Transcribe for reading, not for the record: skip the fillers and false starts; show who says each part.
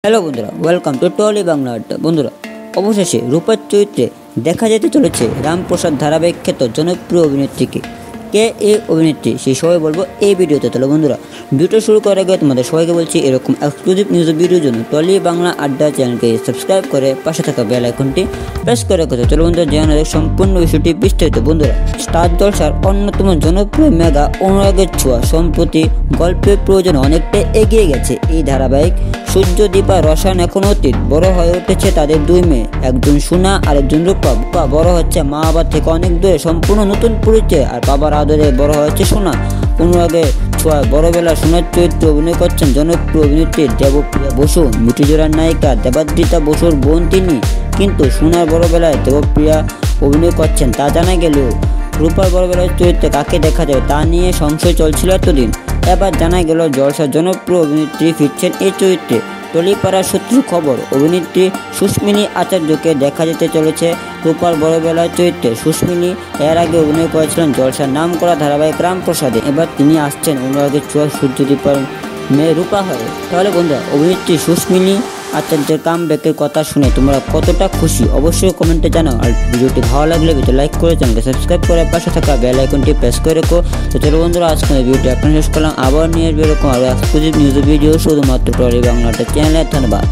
Speaker 1: Hello বন্ধুরা, welcome to trolley Bangla আড্ডা। বন্ধুরা, অবশেষে রূপার চরিত্রে দেখা যেতে চলেছে রামপ্রসাদ ধারাবাহিক খ্যাত জনপ্রিয় অভিনেত্রীকে। কে এই অভিনেত্রী সেই সবাই বলবো এই ভিডিওতে। তাহলে বন্ধুরা, ভিডিও শুরু করার আগে তোমাদের সবাইকে বলছি, এরকম এক্সক্লুসিভ নিউজ ভিডিওর জন্য টলি বাংলা আড্ডা চ্যানেলকে সাবস্ক্রাইব করে পাশে থাকা বেল আইকনটি প্রেস করে রাখতে। চলো বন্ধুরা, জানার সম্পূর্ণ বিষয়টি বিস্তারিত। বন্ধুরা, স্টার জলসার অন্যতম জনপ্রিয় মেগা অনুরাগের ছোঁয়া সম্প্রতি গল্পের প্রয়োজনে অনেকটা এগিয়ে গেছে এই ধারাবাহিক। সূর্যদীপা রসায়ন এখন অতীত, বড় হয়ে উঠেছে তাদের দুই মেয়ে, একজন সোনা আর একজন রূপা। বড় হচ্ছে মা বাবার থেকে অনেক দূরে, সম্পূর্ণ নতুন পরিচয়, আর বাবার আদরে বড় হয়েছে সোনা। অনুরাগে ছোঁয়া বড়বেলা সোনার চরিত্রে অভিনয় করছেন জনপ্রিয় অভিনেত্রী দেবপ্রিয়া বসু। মিঠুজোড়ার নায়িকা দেবাদ্রিতা বসুর বোন তিনি, কিন্তু সোনার বড়বেলায় দেবপ্রিয়া অভিনয় করছেন তা জানা গেলেও রূপার বড়বেলার চরিত্রে কাকে দেখা যায় তা নিয়ে সংশয় চলছিল এতদিন। এবার জানা গেল জলসার জনপ্রিয় অভিনেত্রী ফিরছেন এই চরিত্রে। টলিপাড়ার সূত্রের খবর, অভিনেত্রী সুস্মিনী আচার্যকে দেখা যেতে চলেছে রূপার বড়বেলার চরিত্রে। সুস্মিনী এর আগে অভিনয় করেছিলেন জলসার নাম করা ধারাবাহিক রামপ্রসাদে। এবার তিনি আসছেন অনুরাগের ছোঁয়া সূর্যদীপার মেয়ে রূপা হয়ে। তাহলে বন্ধুরা, অভিনেত্রী সুস্মিনী আচার্যের কামব্যাকের কথা শুনে তোমরা কতটা খুশি অবশ্যই কমেন্টে জানাও। আর ভিডিওটি ভালো লাগলে ভিডিও লাইক করে চ্যানেলকে সাবস্ক্রাইব করে পাশে থাকা বেল আইকনটি প্রেস করে রেখো। তো চলো বন্ধুরা, আজকে ভিডিওটি আপনার শেষ করলাম। আবার নিয়ে এরকম আরও এক্সক্লুসিভ নিউজ ভিডিও শুধুমাত্র টলি বাংলাটা চ্যানেলে। ধন্যবাদ।